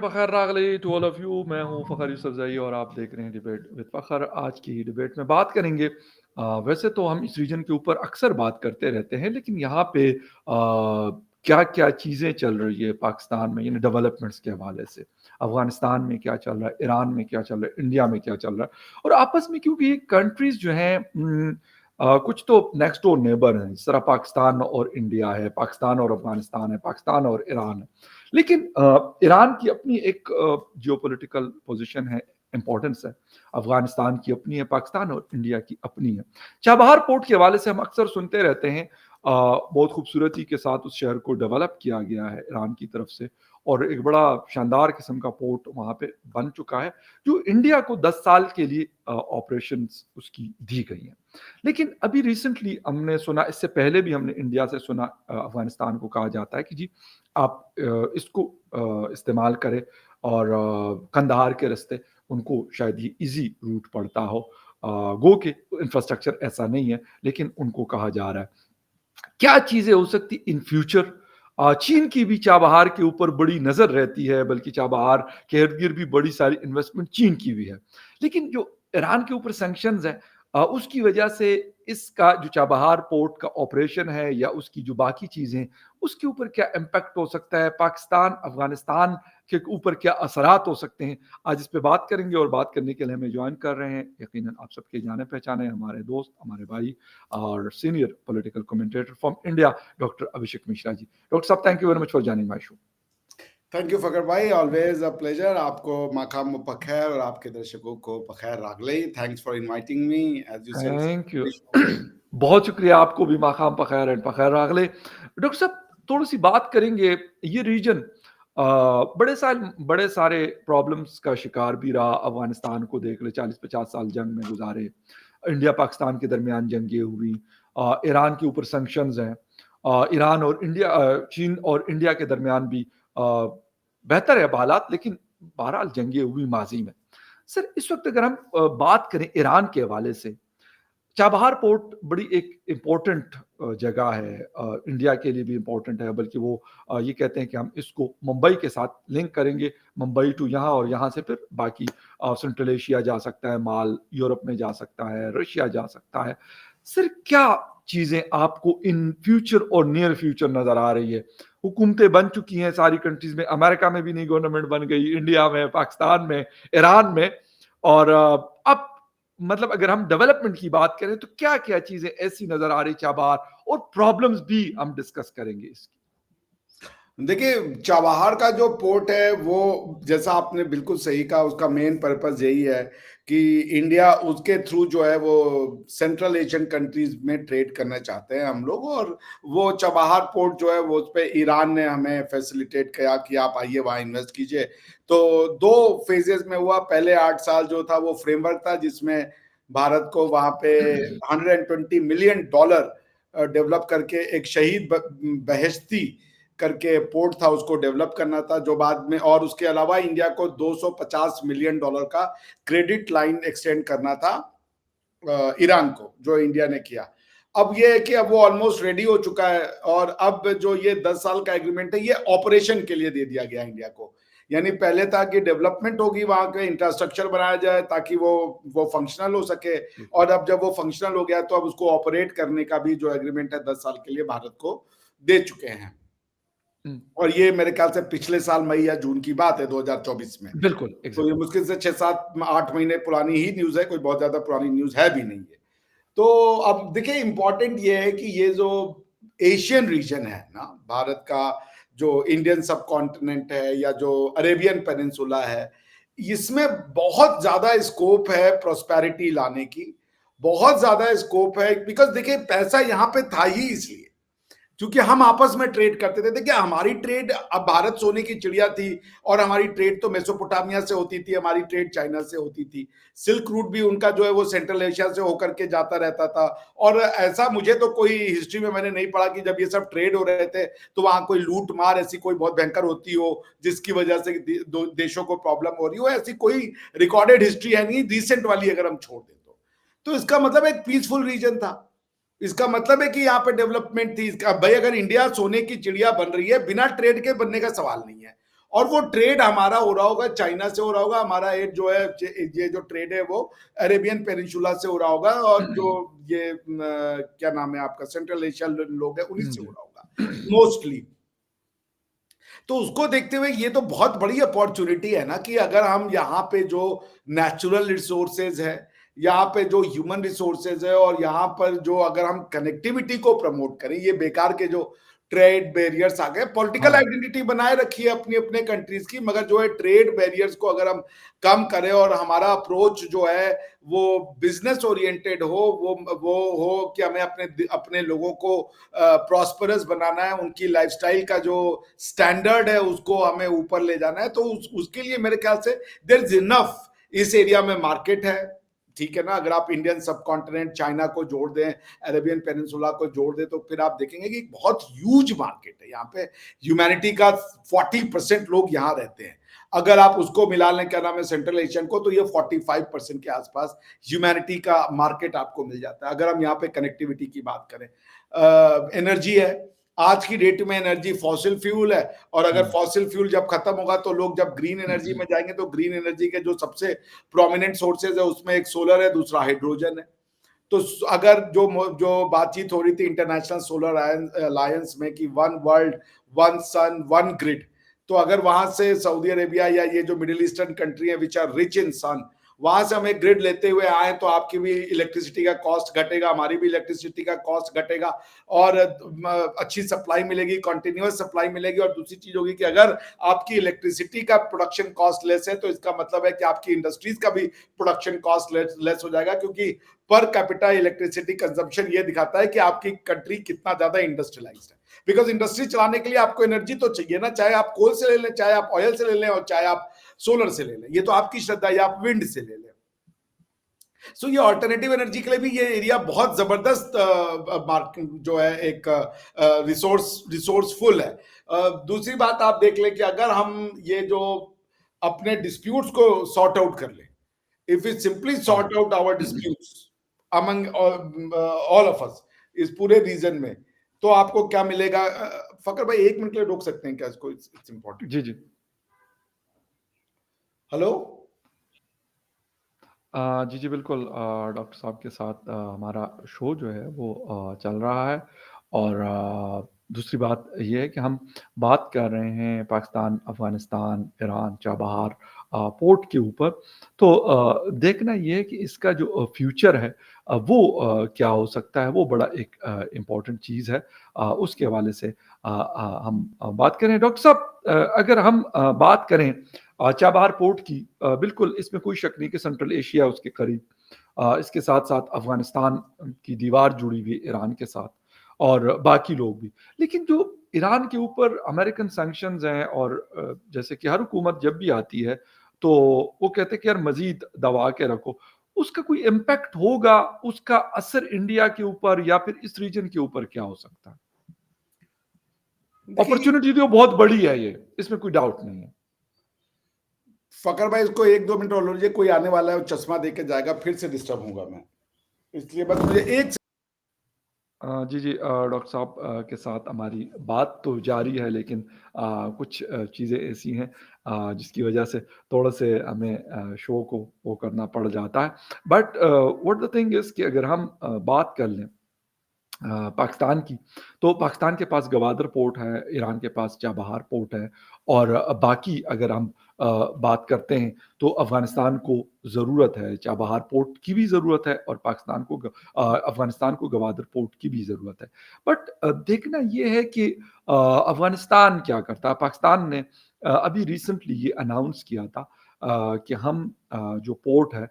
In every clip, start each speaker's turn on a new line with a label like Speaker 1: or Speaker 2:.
Speaker 1: फ़खर रागली to all of you. मैं हूं फ़खर यूसुफज़ई और आप देख रहे हैं डिबेट विद फ़खर। आज की डिबेट में बात करेंगे वैसे तो हम इस रीजन के ऊपर अक्सर बात करते रहते हैं, लेकिन यहाँ पे क्या क्या चीज़ें चल रही है पाकिस्तान में, यानी डेवलपमेंट्स के हवाले से। अफ़गानिस्तान में क्या चल रहा है, ईरान में क्या चल रहा है, इंडिया में क्या चल रहा है, और आपस में क्योंकि ये कंट्रीज़ जो हैं कुछ तो नेक्स्ट डोर नेबर हैं। जिस तरह पाकिस्तान और इंडिया है, पाकिस्तान और अफ़गानिस्तान है, पाकिस्तान और ईरान है। लेकिन ईरान की अपनी एक जियोपॉलिटिकल पोजीशन है, इंपॉर्टेंस है। अफगानिस्तान की अपनी है, पाकिस्तान और इंडिया की अपनी है। चाबहार पोर्ट के हवाले से हम अक्सर सुनते रहते हैं। बहुत खूबसूरती के साथ उस शहर को डेवलप किया गया है ईरान की तरफ से, और एक बड़ा शानदार किस्म का पोर्ट वहाँ पे बन चुका है, जो इंडिया को 10 साल के लिए ऑपरेशंस उसकी दी गई हैं। लेकिन अभी रिसेंटली हमने सुना, इससे पहले भी हमने इंडिया से सुना, अफगानिस्तान को कहा जाता है कि जी आप इसको इस्तेमाल करें, और कंधार के रास्ते उनको शायद ये इजी रूट पड़ता हो। गो के इंफ्रास्ट्रक्चर ऐसा नहीं है, लेकिन उनको कहा जा रहा है। क्या चीजें हो सकती इन फ्यूचर। चीन की भी चाबहार के ऊपर बड़ी नजर रहती है, बल्कि चाबहार के इर्द गिर्द भी बड़ी सारी इन्वेस्टमेंट चीन की भी है। लेकिन जो ईरान के ऊपर सैंक्शंस है, उसकी वजह से इसका जो चाबहार पोर्ट का ऑपरेशन है या उसकी जो बाकी चीजें, उसके ऊपर क्या इम्पैक्ट हो सकता है, पाकिस्तान अफगानिस्तान के ऊपर क्या असरात हो सकते हैं। आज इस पे बात करेंगे, और बात करने के लिए हमें ज्वाइन कर रहे हैं यकीनन आप सबके जाने पहचाने हमारे दोस्त, हमारे भाई और senior political commentator from India, doctor Abhishek Mishra ji. Doctor साहब, thank you very much for joining my show.
Speaker 2: Thank you Fakhar भाई, ऑलवेज अ प्लेजर। आपको माकाम पखैर और आपके दर्शकों को पखैर रागले। Thanks for inviting me as you said.
Speaker 1: Thank you. बहुत शुक्रिया आपको भी, माकाम पखैर एंड पखैर रागले। डॉक्टर साहब, थोड़ी सी बात करेंगे। ये रीजन बड़े सारे प्रॉब्लम्स का शिकार भी रहा। अफगानिस्तान को देख ले, 40-50 साल जंग में गुजारे। इंडिया पाकिस्तान के दरमियान जंगें हुई। ईरान के ऊपर सैंक्शंस हैं। ईरान और इंडिया, चीन और इंडिया के दरमियान भी बेहतर है हालात, लेकिन बहरहाल जंगें हुई माजी में। सर, इस वक्त अगर हम बात करें ईरान के हवाले से, चाबहार पोर्ट बड़ी एक इम्पोर्टेंट जगह है, इंडिया के लिए भी इम्पोर्टेंट है। बल्कि वो ये कहते हैं कि हम इसको मुंबई के साथ लिंक करेंगे, मुंबई टू यहाँ, और यहाँ से फिर बाकी सेंट्रल एशिया जा सकता है, माल यूरोप में जा सकता है, रशिया जा सकता है। सर, क्या चीज़ें आपको इन फ्यूचर और नियर फ्यूचर नज़र आ रही है। हुकूमतें बन चुकी हैं सारी कंट्रीज में, अमेरिका में भी नई गवर्नमेंट बन गई, इंडिया में, पाकिस्तान में, ईरान में, और अब मतलब अगर हम डेवलपमेंट की बात करें तो क्या क्या चीजें ऐसी नजर आ रही चाबार, और प्रॉब्लम्स भी हम डिस्कस करेंगे इसकी।
Speaker 2: देखिए, चाबहार का जो पोर्ट है वो, जैसा आपने बिल्कुल सही कहा, उसका मेन पर्पस यही है कि इंडिया उसके थ्रू जो है वो सेंट्रल एशियन कंट्रीज में ट्रेड करना चाहते हैं हम लोग। और वो चाबहार पोर्ट जो है वो उस पर ईरान ने हमें फैसिलिटेट किया कि आप आइए वहाँ इन्वेस्ट कीजिए। तो 2 फेजेस में हुआ। पहले 8 साल जो था वो फ्रेमवर्क था, जिसमें भारत को वहाँ पे $120 मिलियन डेवलप करके एक शहीद बहश्ती करके पोर्ट था, उसको डेवलप करना था, जो बाद में, और उसके अलावा इंडिया को $250 मिलियन का क्रेडिट लाइन एक्सटेंड करना था ईरान को, जो इंडिया ने किया। अब ये है कि अब वो ऑलमोस्ट रेडी हो चुका है, और अब जो ये 10 साल का एग्रीमेंट है ये ऑपरेशन के लिए दे दिया गया इंडिया को। यानी पहले था कि डेवलपमेंट होगी, वहां के इंफ्रास्ट्रक्चर बनाया जाए ताकि वो फंक्शनल हो सके, और अब जब वो फंक्शनल हो गया तो अब उसको ऑपरेट करने का भी जो एग्रीमेंट है 10 साल के लिए भारत को दे चुके हैं। और ये मेरे ख्याल से पिछले साल मई या जून की बात है, 2024 में।
Speaker 1: बिल्कुल,
Speaker 2: तो ये
Speaker 1: एग्जैक्टली।
Speaker 2: मुश्किल से 6-7-8 महीने पुरानी ही न्यूज है, कोई बहुत ज्यादा पुरानी न्यूज है भी नहीं है। तो अब देखिए, इंपॉर्टेंट ये है कि ये जो एशियन रीजन है ना भारत का, जो इंडियन सब कॉन्टिनेंट है या जो अरेबियन पेनिनसुला है, इसमें बहुत ज्यादा स्कोप है प्रोस्पेरिटी लाने की। बहुत ज्यादा स्कोप है, बिकॉज देखिए पैसा यहाँ पे था ही इसलिए क्योंकि हम आपस में ट्रेड करते थे। देखिए, हमारी ट्रेड, अब भारत सोने की चिड़िया थी, और हमारी ट्रेड तो मेसोपोटामिया से होती थी, हमारी ट्रेड चाइना से होती थी। सिल्क रूट भी उनका जो है वो सेंट्रल एशिया से होकर के जाता रहता था। और ऐसा मुझे तो कोई हिस्ट्री में मैंने नहीं पढ़ा कि जब ये सब ट्रेड हो रहे थे तो वहां कोई लूट मार ऐसी कोई बहुत भयंकर होती हो जिसकी वजह से दो देशों को प्रॉब्लम हो रही हो। ऐसी कोई रिकॉर्डेड हिस्ट्री है नहीं, रिसेंट वाली अगर हम छोड़ दें तो इसका मतलब एक पीसफुल रीजन था। इसका मतलब है कि यहाँ पे डेवलपमेंट थी। इसका भाई, अगर इंडिया सोने की चिड़िया बन रही है, बिना ट्रेड के बनने का सवाल नहीं है। और वो ट्रेड हमारा हो रहा होगा चाइना से हो रहा होगा, हमारा एक जो है ये जो ट्रेड है वो अरेबियन पेनिनसुला से हो रहा होगा, और जो ये क्या नाम है आपका सेंट्रल एशिया लोग हैं उन्हीं से हो
Speaker 1: जी।
Speaker 2: रहा होगा मोस्टली। तो उसको देखते हुए ये तो बहुत बड़ी अपॉर्चुनिटी है ना कि अगर हम यहाँ पे जो नेचुरल रिसोर्सेज है, यहाँ पे जो ह्यूमन रिसोर्सेज है, और यहाँ पर जो अगर हम कनेक्टिविटी को प्रमोट करें, ये बेकार के जो ट्रेड बैरियर्स आ गए, पॉलिटिकल
Speaker 1: हाँ।
Speaker 2: आइडेंटिटी बनाए रखी है अपनी अपने कंट्रीज की, मगर जो है ट्रेड बैरियर्स को अगर हम कम करें और हमारा अप्रोच जो है वो बिजनेस ओरिएंटेड हो, वो हो कि हमें अपने अपने लोगों को प्रॉस्परस बनाना है, उनकी लाइफस्टाइल का जो स्टैंडर्ड है उसको हमें ऊपर ले जाना है, तो उसके लिए मेरे ख्याल से देयर इज इनफ, इस एरिया में मार्केट है, ठीक है ना। अगर आप इंडियन सब कॉन्टिनेंट चाइना को जोड़ दें, अरेबियन पेनिनसुला को जोड़ दें, तो फिर आप देखेंगे कि बहुत ह्यूज मार्केट है यहाँ पे। ह्यूमैनिटी का 40% लोग यहाँ रहते हैं, अगर आप उसको मिला लें क्या नाम है सेंट्रल एशियन को, तो ये 45% के आसपास ह्यूमैनिटी का मार्केट आपको मिल जाता है, अगर हम यहाँ पे कनेक्टिविटी की बात करें। एनर्जी है, आज की डेट में एनर्जी फॉसिल फ्यूल है, और अगर फॉसिल फ्यूल जब खत्म होगा तो लोग जब ग्रीन एनर्जी में जाएंगे, तो ग्रीन एनर्जी के जो सबसे प्रोमिनेंट सोर्सेज है उसमें एक सोलर है, दूसरा हाइड्रोजन है। तो अगर जो बातचीत हो रही थी इंटरनेशनल सोलर अलायंस में कि one world one sun one grid, तो अगर वहां से सऊदी अरेबिया या ये जो मिडिल ईस्टर्न कंट्री है विच आर रिच इन सन, वहां से हमें ग्रिड लेते हुए आए, तो आपकी भी इलेक्ट्रिसिटी का कॉस्ट घटेगा, हमारी भी इलेक्ट्रिसिटी का कॉस्ट घटेगा, और अच्छी सप्लाई मिलेगी, कंटिन्यूअस सप्लाई मिलेगी। और दूसरी चीज होगी कि अगर आपकी इलेक्ट्रिसिटी का प्रोडक्शन कॉस्ट लेस है, तो इसका मतलब है कि आपकी इंडस्ट्रीज का भी प्रोडक्शन कॉस्ट लेस हो जाएगा, क्योंकि पर कैपिटा इलेक्ट्रिसिटी कंजम्पशन ये दिखाता है कि आपकी कंट्री कितना ज्यादा इंडस्ट्रियलाइज्ड है। बिकॉज इंडस्ट्री चलाने के लिए आपको एनर्जी तो चाहिए ना, चाहे आप कोल से ले लें, चाहे आप ऑयल से ले लें, और चाहे आप सोलर से ले लें, ये तो आपकी श्रद्धा, या आप विंड से ले लें। सो ये ऑल्टरनेटिव एनर्जी के लिए भी ये एरिया बहुत जबरदस्त मार्केट जो है एक रिसोर्सफुल है। दूसरी बात आप देख लें कि अगर हम ये जो अपने डिस्प्यूट्स को सॉर्ट आउट कर लें, if we simply sort out our disputes among all of us इस पूरे रीजन में, तो आपको क्या मिलेगा। फकर भाई 1 मिनट के लिए रोक सकते हैं क्या इसको, इट्स इंपॉर्टेंट।
Speaker 1: जी, जी।
Speaker 2: हेलो।
Speaker 1: जी, जी, बिल्कुल डॉक्टर साहब के साथ हमारा शो जो है वो चल रहा है, और दूसरी बात ये है कि हम बात कर रहे हैं Pakistan, Afghanistan, Iran, Chabahar port के ऊपर। तो देखना ये है कि इसका जो फ्यूचर है वो क्या हो सकता है, वो बड़ा एक इम्पोर्टेंट चीज़ है। उसके हवाले से हम बात करें। डॉक्टर साहब, अगर हम बात करें चाबहार पोर्ट की, बिल्कुल इसमें कोई शक नहीं कि सेंट्रल एशिया उसके करीब, इसके साथ-साथ अफ़गानिस्तान की दीवार जुड़ी हुई है ईरान के साथ, और बाकी लोग भी। लेकिन जो ईरान के ऊपर अमेरिकन सैंक्शंस हैं, और जैसे कि हर हुकूमत जब भी आती है, तो वो कहते हैं कि यार मज़ीद दबा के रखो। उसका कोई इम्पैक्ट होगा, उसका असर इंडिया के ऊपर या फिर इस रीजन के ऊपर क्या हो सकता है?
Speaker 2: देखिए
Speaker 1: अपॉर्च्युनिटी तो बहुत बड़ी है ये, इसमें कोई डाउट नहीं है।
Speaker 2: फकर भाई इसको 1-2 मिनट और लीजिए, कोई आने वाला है, वो चश्मा दे के जाएगा, फिर से डिस्टर्ब होगा मैं, इसलिए बस मुझे एक
Speaker 1: जी, जी, डॉक्टर साहब के साथ हमारी बात तो जारी है, लेकिन कुछ चीज़ें ऐसी हैं जिसकी वजह से थोड़ा-से हमें शो को वो करना पड़ जाता है। But what the thing is कि अगर हम बात कर लें पाकिस्तान की, तो पाकिस्तान के पास गवादर पोर्ट है, ईरान के पास चाबहार पोर्ट है, और बाकी अगर हम बात करते हैं तो अफ़गानिस्तान को ज़रूरत है, चाबहार पोर्ट की भी ज़रूरत है, और अफ़गानिस्तान को गवादर पोर्ट की भी ज़रूरत है। बट देखना ये है कि अफ़गानिस्तान क्या करता है। पाकिस्तान ने अभी रिसेंटली ये अनाउंस किया था कि हम जो पोर्ट है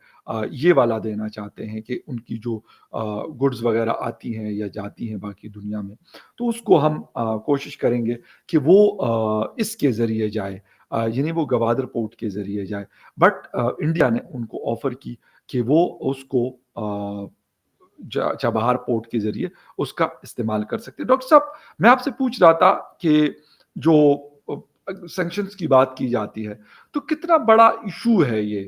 Speaker 1: ये वाला देना चाहते हैं कि उनकी जो गुड्स वगैरह आती हैं या जाती हैं बाकी दुनिया में, तो उसको हम कोशिश करेंगे कि वो इसके ज़रिए जाए, यानी वो गवादर पोर्ट के ज़रिए जाए। बट इंडिया ने उनको ऑफ़र की कि वो उसको चाबहार पोर्ट के ज़रिए उसका इस्तेमाल कर सकते हैं। डॉक्टर साहब, मैं आपसे पूछ रहा था कि जो सैंक्शंस की बात की जाती है, तो कितना बड़ा इश्यू है ये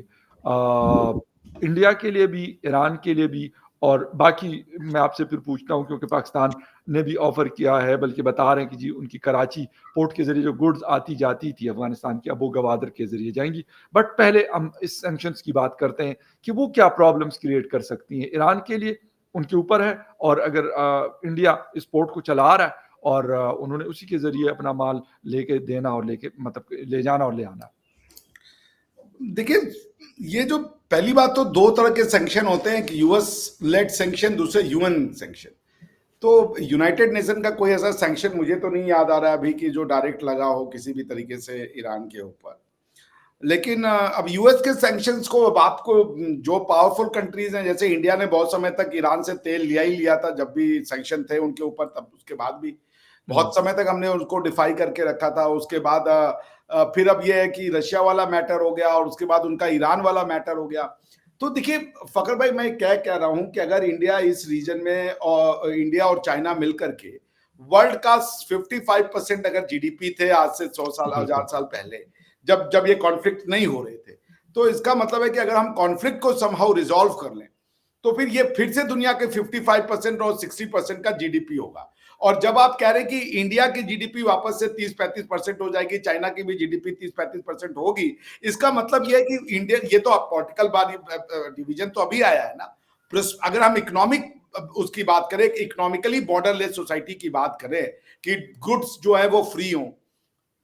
Speaker 1: इंडिया के लिए भी, ईरान के लिए भी, और बाकी मैं आपसे फिर पूछता हूँ, क्योंकि पाकिस्तान ने भी ऑफ़र किया है, बल्कि बता रहे हैं कि जी उनकी कराची पोर्ट के ज़रिए जो गुड्स आती जाती थी अफ़गानिस्तान की, अब वो गवादर के ज़रिए जाएँगी। बट पहले हम इस सैंक्शंस की बात करते हैं कि वो क्या प्रॉब्लम्स क्रिएट कर सकती हैं ईरान के लिए, उनके ऊपर है। और अगर इंडिया इस पोर्ट को चला रहा है और उन्होंने उसी के ज़रिए अपना माल लेके देना और लेके मतलब ले जाना और ले आना।
Speaker 2: देखिए, ये जो पहली बात तो दो तरह के सैंक्शन होते हैं, कि यूएस लेड सैंक्शन, दूसरे यूएन सैंक्शन। तो यूनाइटेड नेशन का कोई ऐसा सैंक्शन मुझे तो नहीं याद आ रहा है अभी कि जो डायरेक्ट लगा हो किसी भी तरीके से ईरान के ऊपर। लेकिन अब यूएस के सैंक्शंस को, अब आपको जो पावरफुल कंट्रीज हैं, जैसे इंडिया ने बहुत समय तक ईरान से तेल लिया ही लिया था जब भी सैंक्शन थे उनके ऊपर, तब उसके बाद भी बहुत समय तक हमने उसको डिफाई करके रखा था। उसके बाद फिर अब ये है कि रशिया वाला मैटर हो गया और उसके बाद उनका ईरान वाला मैटर हो गया। तो देखिए फखर भाई, मैं कह रहा हूं कि अगर इंडिया इस रीजन में, और इंडिया और चाइना मिलकर के वर्ल्ड का 55% अगर जीडीपी थे आज से 100 साल, 1000 साल पहले, जब जब ये कॉन्फ्लिक्ट नहीं हो रहे थे, तो इसका मतलब है कि अगर हम कॉन्फ्लिक्ट को समहाउ रिजॉल्व कर लें, तो फिर ये फिर से दुनिया के 55% और 60% का जीडीपी होगा। और जब आप कह रहे हैं कि इंडिया की जीडीपी वापस से 30-35% हो जाएगी, चाइना की भी जीडीपी 30-35% होगी, इसका मतलब यह है कि इंडिया, ये तो पॉलिटिकल डिवीजन तो अभी आया है ना। प्लस अगर हम इकोनॉमिक उसकी बात करें, इकोनॉमिकली बॉर्डरलेस सोसाइटी की बात करें, कि गुड्स जो है वो फ्री हो,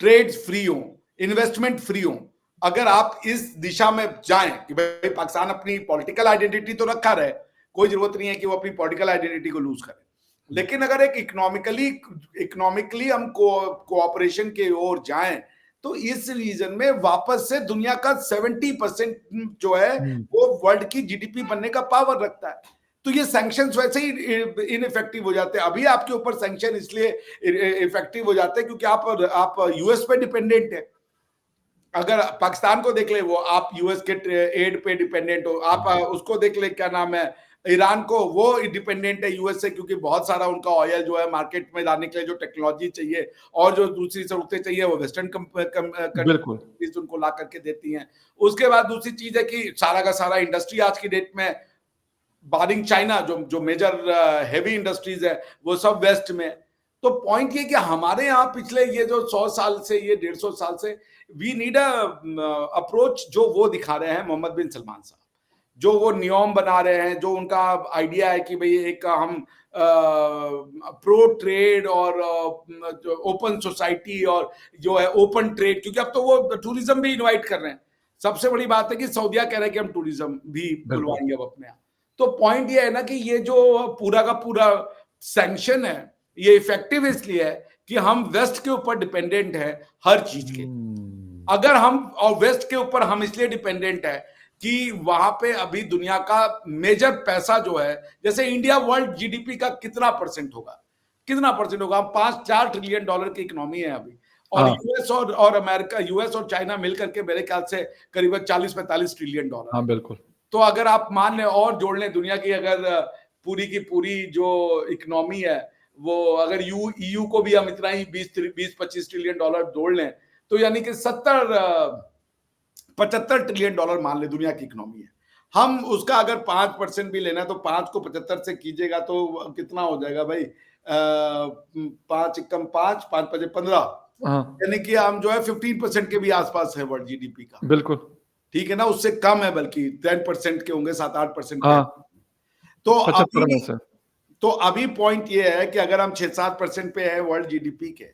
Speaker 2: ट्रेड फ्री हो, इन्वेस्टमेंट फ्री हो, अगर आप इस दिशा में जाएं कि भाई पाकिस्तान अपनी पॉलिटिकल आइडेंटिटी तो रखा रहे, कोई जरूरत नहीं है कि वो अपनी पॉलिटिकल आइडेंटिटी को लूज करे, लेकिन अगर एक इकोनॉमिकली हम कोऑपरेशन के ओर जाएं, तो इस रीजन में वापस से दुनिया का 70% जो है वो वर्ल्ड की जीडीपी बनने का पावर रखता है। तो ये सैंक्शंस वैसे ही इनइफेक्टिव हो जाते हैं। अभी आपके ऊपर सैंक्शन इसलिए इफेक्टिव हो जाते हैं क्योंकि आप यूएस पे डिपेंडेंट है। अगर पाकिस्तान को देख ले, वो आप यूएस के एड पे डिपेंडेंट हो। आप उसको देख ले, क्या नाम है, ईरान को, वो डिपेंडेंट है यूएस से, क्योंकि बहुत सारा उनका ऑयल जो है मार्केट में लाने के लिए जो टेक्नोलॉजी चाहिए और जो दूसरी जरूरतें चाहिए वो वेस्टर्न
Speaker 1: बिल्कुल।
Speaker 2: कंट्रीज उनको ला करके देती हैं। उसके बाद दूसरी चीज है कि सारा का सारा इंडस्ट्री आज की डेट में, बारिंग चाइना, जो मेजर हेवी इंडस्ट्रीज है, वो सब वेस्ट में। तो पॉइंट ये कि हमारे यहाँ पिछले ये जो 100 साल से, ये 150 साल से, वी नीड अ अप्रोच जो वो दिखा रहे हैं मोहम्मद बिन सलमान साहब, जो वो नियम बना रहे हैं, जो उनका आइडिया है कि भाई एक हम प्रो ट्रेड और ओपन सोसाइटी और जो है ओपन ट्रेड, क्योंकि अब तो वो टूरिज्म भी इनवाइट कर रहे हैं। सबसे बड़ी बात है कि सऊदिया कह रहे हैं कि हम टूरिज्म भी बुलवाएंगे अब अपने यहाँ। तो पॉइंट ये है ना कि ये जो पूरा का पूरा सैंक्शन है, ये इफेक्टिव इसलिए है कि हम वेस्ट के ऊपर डिपेंडेंट है हर चीज के। अगर हम, और वेस्ट के ऊपर हम इसलिए डिपेंडेंट है कि वहां पे अभी दुनिया का मेजर पैसा जो है, जैसे इंडिया वर्ल्ड जीडीपी का कितना परसेंट होगा, कितना परसेंट होगा, 5-4 ट्रिलियन डॉलर की इकोनॉमी है अभी। और यूएस और अमेरिका, यूएस और चाइना मिलकर के मेरे ख्याल से करीबन 40-45 ट्रिलियन डॉलर।
Speaker 1: हाँ बिल्कुल।
Speaker 2: तो अगर आप मान लें और जोड़ लें दुनिया की, अगर पूरी की पूरी जो इकोनॉमी है, वो अगर ईयू को भी हम इतना ही 20-25 ट्रिलियन डॉलर जोड़ लें, तो यानी कि 75 ट्रिलियन डॉलर मान ले दुनिया की इकोनॉमी है। हम उसका अगर 5% भी लेना है, तो 5 को 75 से कीजिएगा तो कितना हो जाएगा भाई, 5 एकम 5, 5 पचे 15, यानी कि हम जो है 15% के भी आसपास है वर्ल्ड जीडीपी का।
Speaker 1: बिल्कुल
Speaker 2: ठीक है ना, उससे कम है, बल्कि 10% के होंगे, 7-8% के। तो
Speaker 1: 75 में से।
Speaker 2: तो अभी पॉइंट ये है कि अगर हम 6-7% पे है वर्ल्ड जीडीपी के,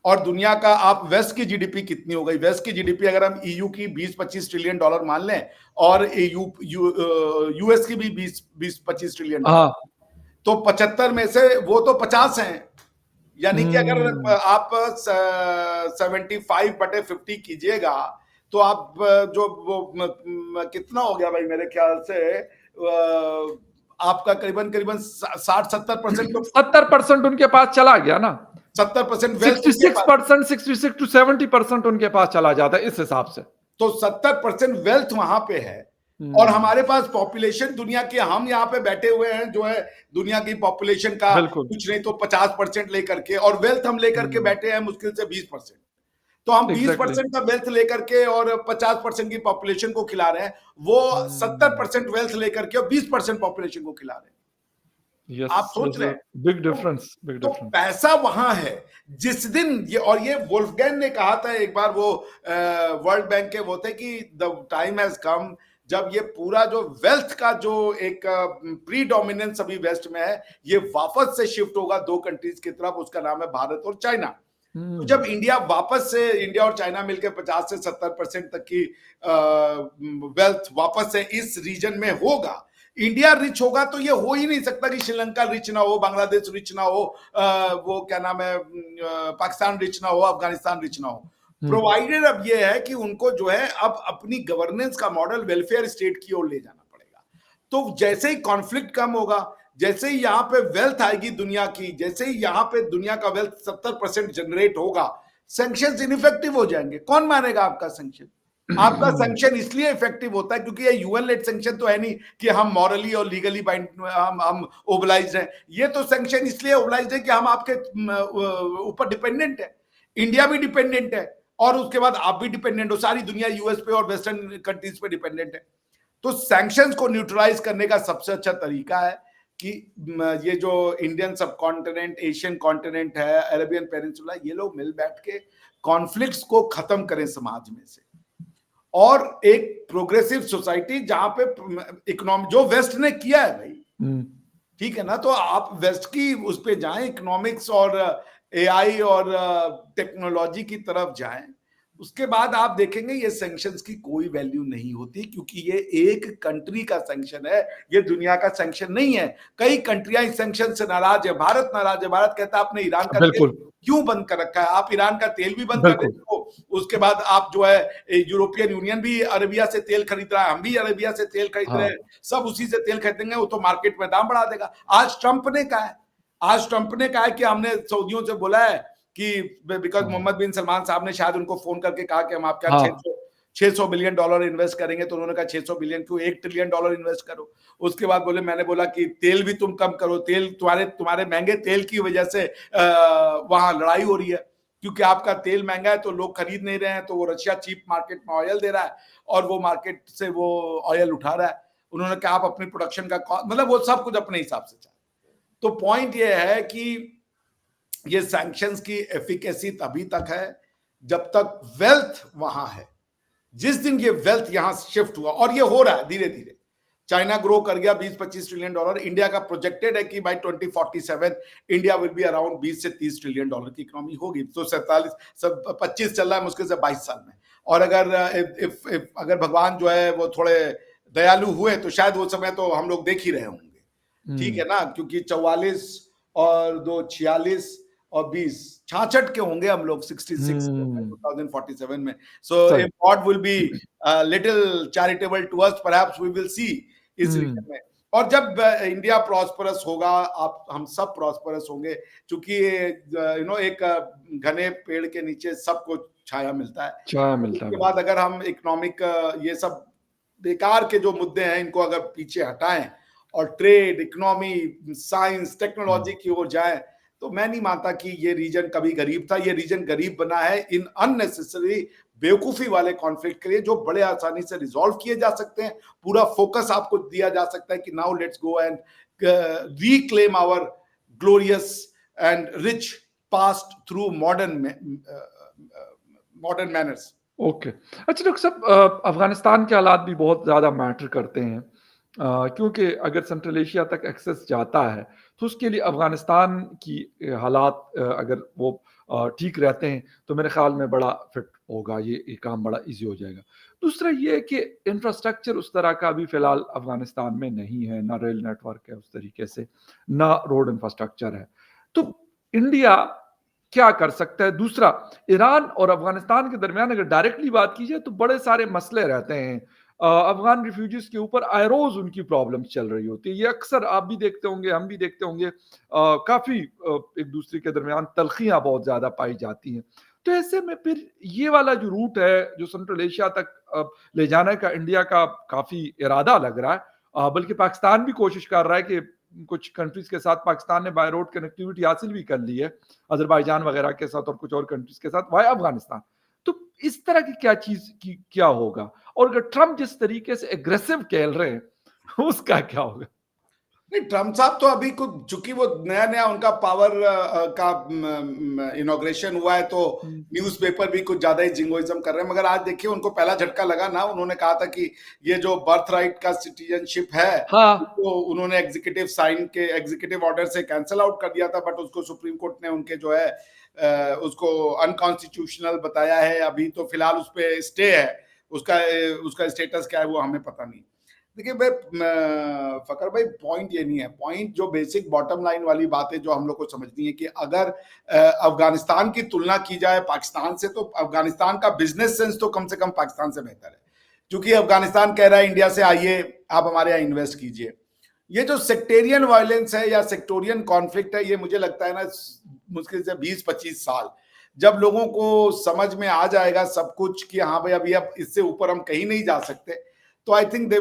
Speaker 2: और दुनिया का, आप वेस्ट की जीडीपी कितनी हो गई, वेस्ट की जीडीपी अगर हम ईयू की 20-25 ट्रिलियन डॉलर मान लें, और यूएस की भी 20-25 ट्रिलियन डॉलर, तो 75 में से वो तो 50 हैं। यानी कि अगर आप 75/50 कीजिएगा, तो आप जो वो कितना हो गया भाई, मेरे ख्याल से आपका करीबन 60-70%, तो
Speaker 1: 70% उनके पास चला गया ना।
Speaker 2: 70%
Speaker 1: 66%, 66 to 70% उनके पास चला जाता है इस हिसाब से।
Speaker 2: तो 70% वेल्थ वहां पे है, और हमारे पास पॉपुलेशन दुनिया की, हम यहाँ पे बैठे हुए हैं जो है दुनिया की पॉपुलेशन का कुछ नहीं तो 50% लेकर के, और वेल्थ हम लेकर के बैठे हैं मुश्किल से 20%। तो हम 20% का वेल्थ लेकर के और 50% की पॉपुलेशन को खिला रहे हैं, वो 70% वेल्थ लेकर के और 20% पॉपुलेशन को खिला रहे हैं।
Speaker 1: यस,
Speaker 2: आप सोच रहे हैं?
Speaker 1: बिग
Speaker 2: तो
Speaker 1: डिफरेंस, बिग
Speaker 2: तो
Speaker 1: डिफरेंस।
Speaker 2: पैसा वहां है। जिस दिन ये, और ये वुल्फगैंग ने कहा था एक बार, वो वर्ल्ड बैंक के वो थे, कि द टाइम हैज कम जब ये पूरा जो वेल्थ का जो एक प्री डोमिनेंस अभी वेस्ट में है, ये वापस से शिफ्ट होगा दो कंट्रीज की तरफ, उसका नाम है भारत और चाइना। तो जब इंडिया वापस से, इंडिया और चाइना मिलकर 50 से 70% तक की वेल्थ वापस से इस रीजन में होगा, इंडिया रिच होगा, तो ये हो ही नहीं सकता कि श्रीलंका रिच ना हो, बांग्लादेश रिच ना हो, वो क्या नाम है, पाकिस्तान रिच ना हो, अफगानिस्तान रिच ना हो। प्रोवाइडेड अब ये है कि उनको जो है अब अपनी गवर्नेंस का मॉडल वेलफेयर स्टेट की ओर ले जाना पड़ेगा। तो जैसे ही कॉन्फ्लिक्ट कम होगा, जैसे ही यहाँ पे वेल्थ आएगी दुनिया की, जैसे ही यहाँ पे दुनिया का वेल्थ 70% जनरेट होगा, सैंक्शंस इनइफेक्टिव हो जाएंगे। कौन मानेगा आपका सैंक्शन? आपका सैंक्शन इसलिए इफेक्टिव होता है क्योंकि ये यूएन लेड सैंक्शन तो है नहीं कि हम मॉरली और लीगली बाइंड, हम ओबलाइज्ड हैं। ये तो सैंक्शन इसलिए ओबलाइज्ड है कि हम आपके ऊपर डिपेंडेंट है। इंडिया भी डिपेंडेंट है, और उसके बाद आप भी डिपेंडेंट हो, सारी दुनिया यूएस पे और वेस्टर्न कंट्रीज पे डिपेंडेंट है। तो सैंक्शंस को न्यूट्रलाइज करने का सबसे अच्छा तरीका है कि ये जो इंडियन सब कॉन्टिनेंट, एशियन कॉन्टिनेंट है, अरेबियन पेनिनसुला, ये लोग मिल बैठ के कॉन्फ्लिक्ट्स को खत्म करें समाज में से, और एक प्रोग्रेसिव सोसाइटी जहां पे इकोनॉमी, जो वेस्ट ने किया है भाई, ठीक है ना, तो आप वेस्ट की उस पे जाएं, इकोनॉमिक्स और एआई और टेक्नोलॉजी की तरफ जाएं। उसके बाद आप देखेंगे ये सैंक्शंस की कोई वैल्यू नहीं होती, क्योंकि ये एक कंट्री का सैंक्शन है, ये दुनिया का सैंक्शन नहीं है। कई कंट्रियां इस सैंक्शन से नाराज है, भारत नाराज है। भारत कहता है आपने ईरान का तेल
Speaker 1: बिल्कुल,
Speaker 2: क्यों बंद कर रखा है? आप ईरान का तेल भी बंद कर
Speaker 1: बिल्कुल।
Speaker 2: देते हो, उसके बाद आप जो है यूरोपियन यूनियन भी अरेबिया से तेल खरीद रहा है, हम भी अरेबिया से तेल खरीद रहे हैं,
Speaker 1: हाँ,
Speaker 2: सब उसी से तेल खरीदेंगे, वो तो मार्केट में दाम बढ़ा देगा। आज ट्रंप ने कहा है, आज ट्रंप ने कहा है कि हमने सऊदियों से बोला है कि बिकॉज
Speaker 1: हाँ,
Speaker 2: मोहम्मद बिन सलमान साहब ने शायद उनको फोन करके कहा कि हम आपके यहाँ
Speaker 1: हाँ,
Speaker 2: 600 बिलियन डॉलर इन्वेस्ट करेंगे, तो उन्होंने कहा 600 बिलियन क्यों, 1 ट्रिलियन डॉलर इन्वेस्ट करो। उसके बाद बोले, मैंने बोला कि तेल भी तुम कम करो, तेल तुम्हारे महंगे तेल की वजह से वहां लड़ाई हो रही है, क्योंकि आपका तेल महंगा है तो लोग खरीद नहीं रहे हैं, तो वो रशिया चीप मार्केट में ऑयल दे रहा है और वो मार्केट से वो ऑयल उठा रहा है। उन्होंने कहा आप अपनी प्रोडक्शन का मतलब वो सब कुछ अपने हिसाब से चाहे। तो पॉइंट ये है कि ये सैंक्शंस की एफिकेसी तभी तक है जब तक वेल्थ वहां है। जिस दिन ये वेल्थ यहां शिफ्ट हुआ, और ये हो रहा है धीरे धीरे, चाइना ग्रो कर गया 20-25 ट्रिलियन डॉलर, इंडिया का प्रोजेक्टेड है कि by 2047 India will be around 20 से 30 ट्रिलियन डॉलर की इकोनॉमी होगी। तो 25 चल रहा है मुश्किल से 22 साल में। और अगर अगर भगवान जो है वो थोड़े दयालु हुए तो शायद वो समय तो हम लोग देख ही रहे होंगे, ठीक है ना, क्योंकि 44 और 2 46 और 20 66 के होंगे हम लोग, 66 2047 में। सो
Speaker 1: सही।
Speaker 2: If God will be little charitable to us, perhaps we will see इस रीजन में। और जब इंडिया प्रॉस्परस होगा, आप हम सब प्रॉस्परस होंगे, क्योंकि एक घने पेड़ के नीचे सबको छाया मिलता है।
Speaker 1: छाया मिलता
Speaker 2: उसके
Speaker 1: है।
Speaker 2: बाद अगर हम इकोनॉमिक ये सब बेकार के जो मुद्दे हैं इनको अगर पीछे हटाएं और ट्रेड, इकोनॉमी, साइंस, टेक्नोलॉजी की ओर जाएं, तो मैं नहीं मानता कि ये रीजन कभी गरीब था। ये रीजन गरीब बना है इन अननेसेसरी बेवकूफी वाले कॉन्फ्लिक्ट के लिए, जो बड़े आसानी से रिजॉल्व किए जा सकते हैं। पूरा फोकस आपको दिया जा सकता है कि now let's go and reclaim our glorious and rich past through modern manners.
Speaker 1: Okay. अच्छा डॉक्टर साहब, अफ़गानिस्तान के हालात भी बहुत ज़्यादा मैटर करते हैं, क्योंकि अगर सेंट्रल एशिया तक एक्सेस जाता है, तो उसके लिए अफ़गानिस्तान की हालात अगर वो ठीक रहते हैं, तो मेरे ख़्याल में बड़ा फिट होगा, ये काम बड़ा ईज़ी हो जाएगा। दूसरा ये है कि इंफ्रास्ट्रक्चर उस तरह का अभी फ़िलहाल अफ़गानिस्तान में नहीं है, ना रेल नेटवर्क है उस तरीके से, ना रोड इंफ्रास्ट्रक्चर है। तो इंडिया क्या कर सकता है? दूसरा, ईरान और अफ़गानिस्तान के दरमियान अगर डायरेक्टली बात की जाए तो बड़े सारे मसले रहते हैं। अफ़गान रिफ्यूजीज़ के ऊपर आए रोज़ उनकी प्रॉब्लम्स चल रही होती है। ये अक्सर आप भी देखते होंगे, हम भी देखते होंगे, काफ़ी एक-दूसरे के दरमियान तल्ख़ियाँ बहुत ज़्यादा पाई जाती हैं। तो ऐसे में फिर ये वाला जो रूट है, जो सेंट्रल एशिया तक ले जाने का इंडिया का काफ़ी इरादा लग रहा है, बल्कि पाकिस्तान भी कोशिश कर रहा है कि कुछ कंट्रीज़ के साथ पाकिस्तान ने बाय रोड कनेक्टिविटी हासिल भी कर ली है, अज़रबैजान वगैरह के साथ और कुछ और कंट्रीज़ के साथ वाया अफ़गानिस्तान। तो इस तरह की क्या चीज़ की क्या होगा? और अगर ट्रम्प जिस तरीके से एग्रेसिव खेल रहे हैं, उसका क्या होगा?
Speaker 2: नहीं, ट्रम्प साहब तो अभी कुछ, चूंकि वो नया नया उनका पावर का इनॉग्रेशन हुआ है, तो न्यूज़पेपर भी कुछ ज्यादा ही जिंगोइज्म कर रहे हैं। मगर आज देखिए, उनको पहला झटका लगा ना, उन्होंने कहा था कि ये जो बर्थ राइट का सिटीजनशिप है,
Speaker 1: हाँ,
Speaker 2: तो उन्होंने एग्जीक्यूटिव ऑर्डर से कैंसिल आउट कर दिया था, बट उसको सुप्रीम कोर्ट ने उनके जो है उसको अनकॉन्स्टिट्यूशनल बताया है। अभी तो फिलहाल उस पर स्टे है, उसका उसका स्टेटस क्या है वो हमें पता नहीं। देखिए भाई, फकर भाई, पॉइंट ये नहीं है। पॉइंट जो बेसिक बॉटम लाइन वाली बात है जो हम लोग को समझनी है कि अगर अफगानिस्तान की तुलना की जाए पाकिस्तान से, तो अफगानिस्तान का बिजनेस सेंस तो कम से कम पाकिस्तान से बेहतर है। क्योंकि अफगानिस्तान कह रहा है इंडिया से आइए, आप हमारे यहाँ इन्वेस्ट कीजिए। ये जो सेक्टेरियन वायलेंस है या सेक्टोरियन कॉन्फ्लिक्ट है, ये मुझे लगता है ना, मुश्किल से 20-25 साल जब लोगों को समझ में आ जाएगा सब कुछ कि हाँ भाई अभी अब इससे ऊपर हम कहीं नहीं जा सकते, तो I think they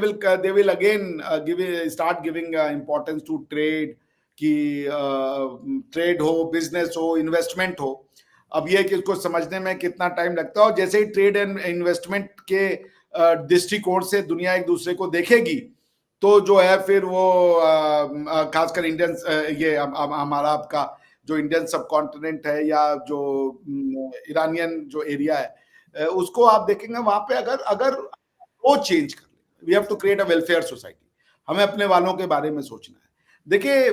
Speaker 2: will again start giving importance to trade, कि ट्रेड हो, बिजनेस हो, इन्वेस्टमेंट हो। अब ये कि उसको समझने में कितना टाइम लगता है, और जैसे ही ट्रेड एंड इन्वेस्टमेंट के दृष्टिकोण से दुनिया एक दूसरे को देखेगी, तो जो है फिर वो खासकर इंडियन, ये हमारा आपका जो इंडियन सब कॉन्टिनेंट है या जो ईरानियन जो एरिया है, उसको आप देखेंगे वहां पे अगर अगर वो चेंज कर ले, we have to create a welfare society. हमें अपने वालों के बारे में सोचना है। देखिए,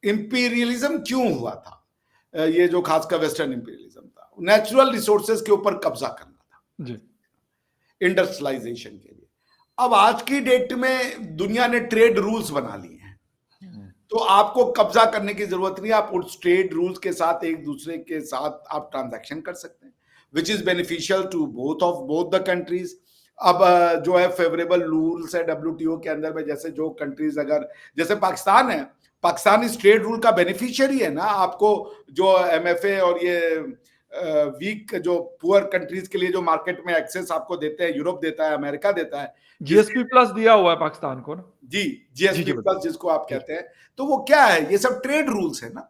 Speaker 2: इंपीरियलिज्म क्यों हुआ था? ये जो खासकर वेस्टर्न इंपीरियलिज्म था, नेचुरल रिसोर्सेज के ऊपर कब्जा करना था
Speaker 1: जी,
Speaker 2: इंडस्ट्रियलाइजेशन के लिए। अब आज की डेट में दुनिया ने ट्रेड रूल्स बना लिए हैं, तो आपको कब्जा करने की जरूरत नहीं। आप उस ट्रेड रूल्स के साथ एक दूसरे के साथ आप ट्रांजैक्शन कर सकते हैं, which is beneficial to both the countries. अब जो है फेवरेबल रूल्स है डब्ल्यूटीओ के अंदर में, जैसे जो कंट्रीज, अगर जैसे पाकिस्तान है, पाकिस्तान इस ट्रेड रूल का बेनिफिशियरी है ना। आपको जो एमएफए और ये वीक जो पुअर कंट्रीज के लिए जो मार्केट में एक्सेस आपको देते हैं, यूरोप देता है, अमेरिका देता है,
Speaker 1: जीएसपी प्लस दिया हुआ है पाकिस्तान को ना।
Speaker 2: जी,
Speaker 1: जी
Speaker 2: जीएसपी
Speaker 1: जी
Speaker 2: प्लस
Speaker 1: बताइए।
Speaker 2: जिसको आप
Speaker 1: जी
Speaker 2: कहते हैं, तो वो क्या है? ये सब ट्रेड रूल्स है ना,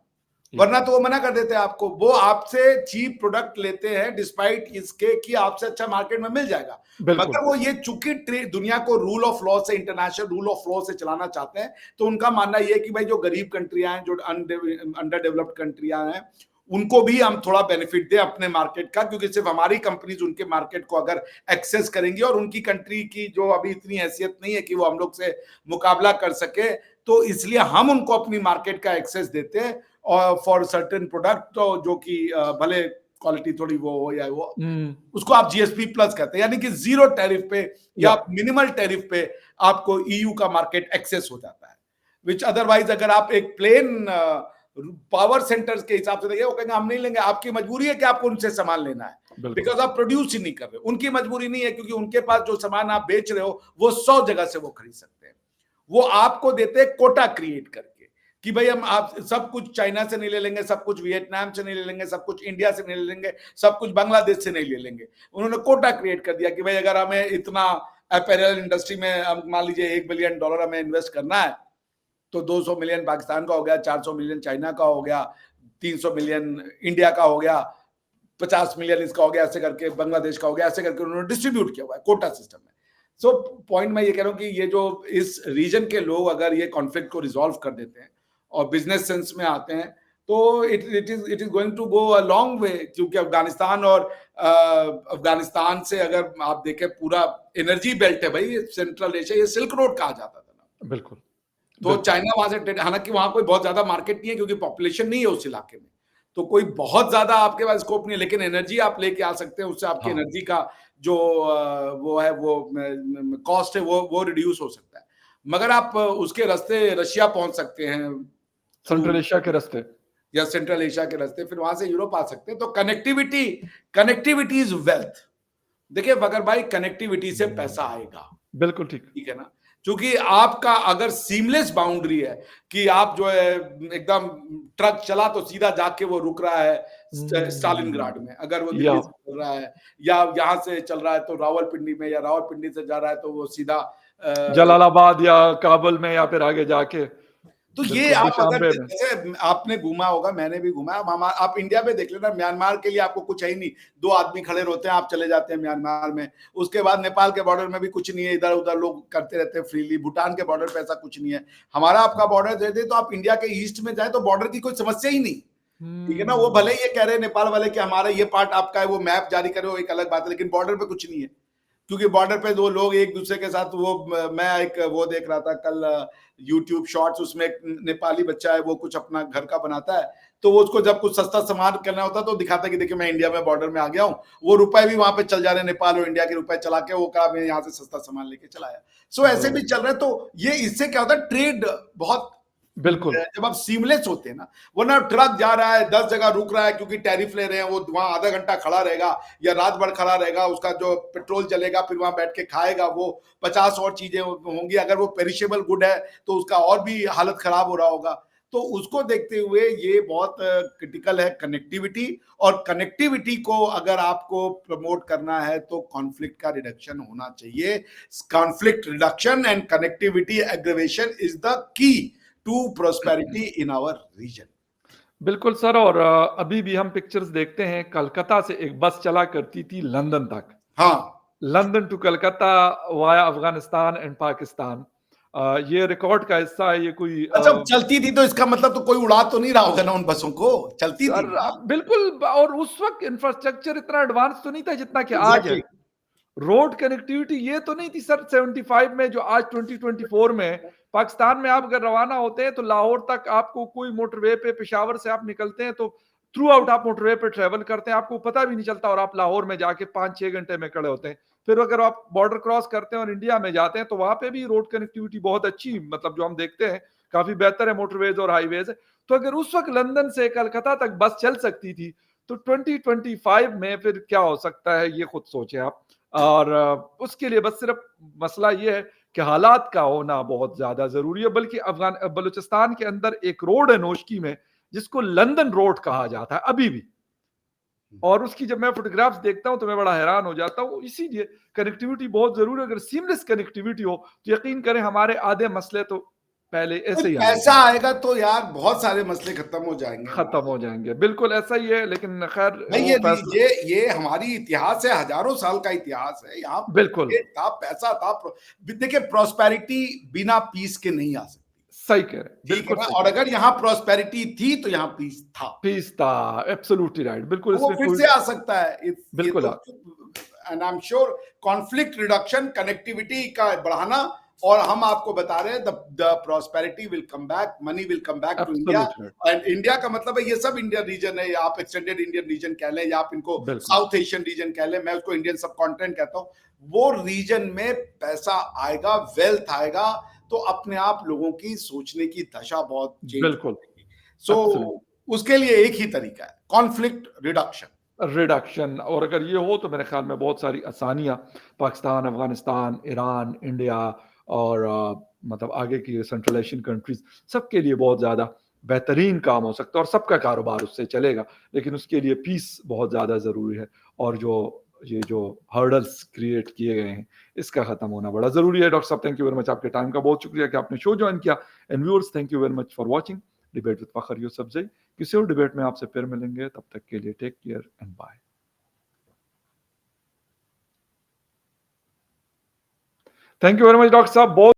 Speaker 1: जी
Speaker 2: वरना तो वो मना कर देते हैं आपको। वो आपसे चीप प्रोडक्ट लेते हैं डिस्पाइट इसके कि आपसे अच्छा मार्केट में मिल जाएगा।
Speaker 1: बिल्कुल।
Speaker 2: मगर वो ये चूंकि दुनिया को रूल ऑफ लॉ से, इंटरनेशनल रूल ऑफ लॉ से चलाना चाहते हैं, तो उनका मानना ये है कि भाई जो गरीब कंट्रियां हैं, जो अंडर डेवलप्ड कंट्रियां हैं, उनको भी हम थोड़ा बेनिफिट दें अपने मार्केट का, क्योंकि सिर्फ हमारी कंपनीज उनके मार्केट को अगर एक्सेस करेंगी, और उनकी कंट्री की जो अभी इतनी हैसियत नहीं है कि वो हम लोग से मुकाबला कर सके, तो इसलिए हम उनको अपनी मार्केट का एक्सेस देते हैं और फॉर सर्टेन प्रोडक्ट, तो जो कि भले क्वालिटी थोड़ी वो हो या वो, उसको आप जीएसपी प्लस कहते हैं, यानी कि जीरो टैरिफ पे या मिनिमल टैरिफ पे आपको ईयू का मार्केट एक्सेस हो जाता है। विच अदरवाइज अगर आप एक प्लेन पावर सेंटर्स के हिसाब से देखिए, वो कहेंगे हम नहीं लेंगे। आपकी मजबूरी है कि आपको उनसे सामान लेना है, बिकॉज आप प्रोड्यूस ही नहीं कर रहे। उनकी मजबूरी नहीं है, क्योंकि उनके पास जो सामान आप बेच रहे हो वो 100 जगह से वो खरीद सकते हैं। वो आपको देते हैं कोटा क्रिएट करके कि भाई हम आप सब कुछ चाइना से नहीं ले लेंगे, सब कुछ वियतनाम से नहीं ले लेंगे, सब कुछ इंडिया से नहीं ले लेंगे, सब कुछ बांग्लादेश से नहीं ले लेंगे। उन्होंने कोटा क्रिएट कर दिया कि भाई अगर हमें इतना अपैरल इंडस्ट्री में मान लीजिए $1 बिलियन हमें इन्वेस्ट करना है, तो 200 मिलियन पाकिस्तान का हो गया, 400 मिलियन चाइना का हो गया, 300 मिलियन इंडिया का हो गया, 50 मिलियन इसका हो गया, ऐसे करके बांग्लादेश का हो गया, ऐसे करके उन्होंने डिस्ट्रीब्यूट किया हुआ है कोटा सिस्टम में। सो पॉइंट मैं ये कह रहा हूं कि ये जो इस रीजन के लोग अगर ये कॉन्फ्लिक्ट को रिजॉल्व कर देते हैं और बिजनेस सेंस में आते हैं, तो it is going to go a long way. क्योंकि अफगानिस्तान और अफगानिस्तान से अगर आप देखें, पूरा एनर्जी बेल्ट है भाई, सेंट्रल एशिया, ये सिल्क रोड कहा जाता था ना।
Speaker 1: बिल्कुल।
Speaker 2: तो चाइना वहां से, हालांकि वहां कोई बहुत ज्यादा मार्केट नहीं है क्योंकि पॉपुलेशन नहीं है उस इलाके में, तो कोई बहुत ज्यादा आपके पास स्कोप नहीं है, लेकिन एनर्जी आप लेके आ सकते हैं। उससे आपकी एनर्जी का जो वो है, वो कॉस्ट है, वो रिड्यूस हो सकता है। मगर आप उसके रास्ते रशिया पहुंच सकते हैं,
Speaker 1: सेंट्रल एशिया के रास्ते,
Speaker 2: या सेंट्रल एशिया के रास्ते, फिर वहां से यूरोप आ सकते हैं। तो कनेक्टिविटी इज वेल्थ। देखिए बगर भाई, कनेक्टिविटी से पैसा आएगा,
Speaker 1: बिल्कुल ठीक।
Speaker 2: ठीक है ना। क्योंकि आपका अगर सीमलेस बाउंड्री है कि आप जो है एकदम ट्रक चला तो सीधा जाके वो रुक रहा है स्टालिनग्राड में, अगर वो दिल्ली से चल रहा है, या यहां से चल रहा है तो रावलपिंडी में, या रावलपिंडी से जा रहा है तो वो सीधा
Speaker 1: जलालाबाद या काबुल में, या फिर आगे जाके
Speaker 2: तो ये
Speaker 1: बिल्कुल,
Speaker 2: आप अगर
Speaker 1: दुशांबे में।
Speaker 2: जैसे आपने घूमा होगा, मैंने भी घूमा है, आप इंडिया में देख लेना, म्यांमार के लिए आपको कुछ है ही नहीं, 2 आदमी खड़े रहते हैं, आप चले जाते हैं म्यांमार में। उसके बाद नेपाल के बॉर्डर में भी कुछ नहीं है, इधर-उधर लोग करते रहते हैं फ्रीली, भूटान के बॉर्डर पे ऐसा कुछ नहीं है। हमारा आपका बॉर्डर दे दे तो आप इंडिया के ईस्ट में जाएँ तो बॉर्डर की कोई समस्या ही नहीं। ठीक है ना? वो भले ही ये कह रहे हैं नेपाल वाले कि हमारा ये पार्ट आपका है, वो मैप जारी करे, वो एक अलग बात है, लेकिन बॉर्डर पे कुछ नहीं है। क्योंकि बॉर्डर पे 2 लोग एक दूसरे के साथ मैं एक वो देख रहा था कल यूट्यूब शॉर्ट्स, उसमें एक नेपाली बच्चा है, वो कुछ अपना घर का बनाता है, तो वो उसको जब कुछ सस्ता सामान करना होता है तो दिखाता है कि देखिए मैं इंडिया में बॉर्डर में आ गया हूँ, वो रुपए भी वहां पे चल जा रहे हैं, नेपाल और इंडिया के रुपए चला के वो कहा मैं यहाँ से सस्ता सामान लेके चला आया। सो ऐसे भी चल रहा है, तो ये इससे क्या होता है, ट्रेड बहुत
Speaker 1: बिल्कुल।
Speaker 2: जब आप सीमलेस होते हैं ना, वरना ट्रक जा रहा है 10 जगह रुक रहा है क्योंकि टैरिफ ले रहे हैं, वो वहां आधा घंटा खड़ा रहेगा या रात भर खड़ा रहेगा, उसका जो पेट्रोल चलेगा, फिर वहां बैठ के खाएगा, वो 50 और चीजें होंगी, अगर वो पेरिशेबल गुड है तो उसका और भी हालत खराब हो रहा होगा। तो उसको देखते हुए ये बहुत क्रिटिकल है कनेक्टिविटी, और कनेक्टिविटी को अगर आपको प्रमोट करना है तो कॉन्फ्लिक्ट का रिडक्शन होना चाहिए। Conflict reduction and connectivity aggravation is the key to prosperity in our region.
Speaker 1: बिल्कुल सर, और अभी भी हम पिक्चर्स देखते हैं, कलकत्ता से एक बस चला करती थी लंदन तक,
Speaker 2: हाँ,
Speaker 1: London to Calcutta via Afghanistan and Pakistan. ये रिकॉर्ड का हिस्सा है, ये कोई
Speaker 2: अच्छा चलती थी तो इसका मतलब तो कोई उड़ा तो नहीं रहा होगा ना उन बसों को, चलती थी
Speaker 1: सर
Speaker 2: ना।
Speaker 1: बिल्कुल, और उस वक्त इंफ्रास्ट्रक्चर इतना एडवांस तो नहीं था जितना कि आज है।
Speaker 2: एग्जैक्टली।
Speaker 1: रोड कनेक्टिविटी ये तो नहीं थी सर 75 में, जो आज 2024 में है। पाकिस्तान में आप अगर रवाना होते हैं तो लाहौर तक आपको कोई मोटरवे पे, पेशावर से आप निकलते हैं तो थ्रू आउट आप मोटरवे पे ट्रेवल करते हैं, आपको पता भी नहीं चलता, और आप लाहौर में जाके 5-6 घंटे में खड़े होते हैं। फिर अगर आप बॉर्डर क्रॉस करते हैं और इंडिया में जाते हैं तो वहां पे भी रोड कनेक्टिविटी बहुत अच्छी, मतलब जो हम देखते हैं काफी बेहतर है, मोटरवेज और हाईवेज। तो अगर उस वक्त लंदन से कलकत्ता तक बस चल सकती थी तो 2025 में फिर क्या हो सकता है, ये खुद सोचे आप। और उसके लिए बस सिर्फ मसला ये है कि हालात का होना बहुत ज्यादा जरूरी है। बल्कि अफगान बलूचिस्तान के अंदर एक रोड है नोशकी में जिसको लंदन रोड कहा जाता है अभी भी, और उसकी जब मैं फोटोग्राफ्स देखता हूं तो मैं बड़ा हैरान हो जाता हूं। इसीलिए कनेक्टिविटी बहुत जरूरी है। अगर सीमलेस कनेक्टिविटी हो तो यकीन करें हमारे आधे मसले तो पहले ऐसे ही हल हो
Speaker 2: पैसा
Speaker 1: जाएंगे,
Speaker 2: आएगा तो यार बहुत सारे मसले खत्म हो जाएंगे ना।
Speaker 1: खत्म हो जाएंगे। बिल्कुल ऐसा ही है, लेकिन खैर
Speaker 2: भाई
Speaker 1: वो फैसला।
Speaker 2: ये हमारी इतिहास है, हजारों साल का इतिहास है, यहाँ
Speaker 1: बिल्कुल
Speaker 2: ये था, पैसा था। देखिए प्रॉस्पेरिटी बिना पीस के नहीं आ सकती।
Speaker 1: सही कह रहे हैं,
Speaker 2: ठीक है
Speaker 1: बिल्कुल
Speaker 2: ना?
Speaker 1: सही
Speaker 2: और
Speaker 1: कह रहे हैं।
Speaker 2: अगर यहाँ प्रॉस्पेरिटी थी तो यहाँ पीस था,
Speaker 1: पीस था, एब्सोल्युटली राइट, बिल्कुल
Speaker 2: वो
Speaker 1: इसमें
Speaker 2: फिर
Speaker 1: कोई।
Speaker 2: से आ सकता है। ये
Speaker 1: बिल्कुल
Speaker 2: तो and I am sure conflict reduction, connectivity का बढ़ाना, और हम आपको बता रहे हैं the prosperity will come back, money will come back to India.
Speaker 1: Absolutely right.
Speaker 2: And India का मतलब है ये सब इंडियन रीजन है, या आप एक्सटेंडेड इंडियन रीजन कह लें, या आप इनको
Speaker 1: बिल्कुल
Speaker 2: साउथ एशियन रीजन कह लें, मैं उसको इंडियन सब कॉन्टिनेंट कहता हूँ। वो रीजन में पैसा आएगा, वेल्थ आएगा, तो अपने आप लोगों की सोचने की दशा बहुत चेंज हो
Speaker 1: बिल्कुल
Speaker 2: जाएगी। सो
Speaker 1: एब्सोल्युट
Speaker 2: उसके लिए एक ही तरीका है, कॉन्फ्लिक्ट रिडक्शन।
Speaker 1: रिडक्शन। और अगर ये हो तो मेरे ख्याल में बहुत सारी आसानियां पाकिस्तान, अफगानिस्तान, ईरान, इंडिया और मतलब आगे की सेंट्रल एशियन कंट्रीज, सबके लिए बहुत ज़्यादा बेहतरीन काम हो सकता है और सबका कारोबार उससे चलेगा। लेकिन उसके लिए पीस बहुत ज़्यादा ज़रूरी है, और जो हर्डल्स क्रिएट किए गए हैं इसका ख़त्म होना बड़ा ज़रूरी है। डॉक्टर साहब, थैंक यू वेरी मच, आपके टाइम का बहुत शुक्रिया कि आपने शो ज्वाइन किया। And viewers, thank you very much for watching debate with Fakhar Yousafzai. किसी और डिबेट में आपसे फिर मिलेंगे, तब तक के लिए take care and bye. Thank you very much doctor साहब। बहुत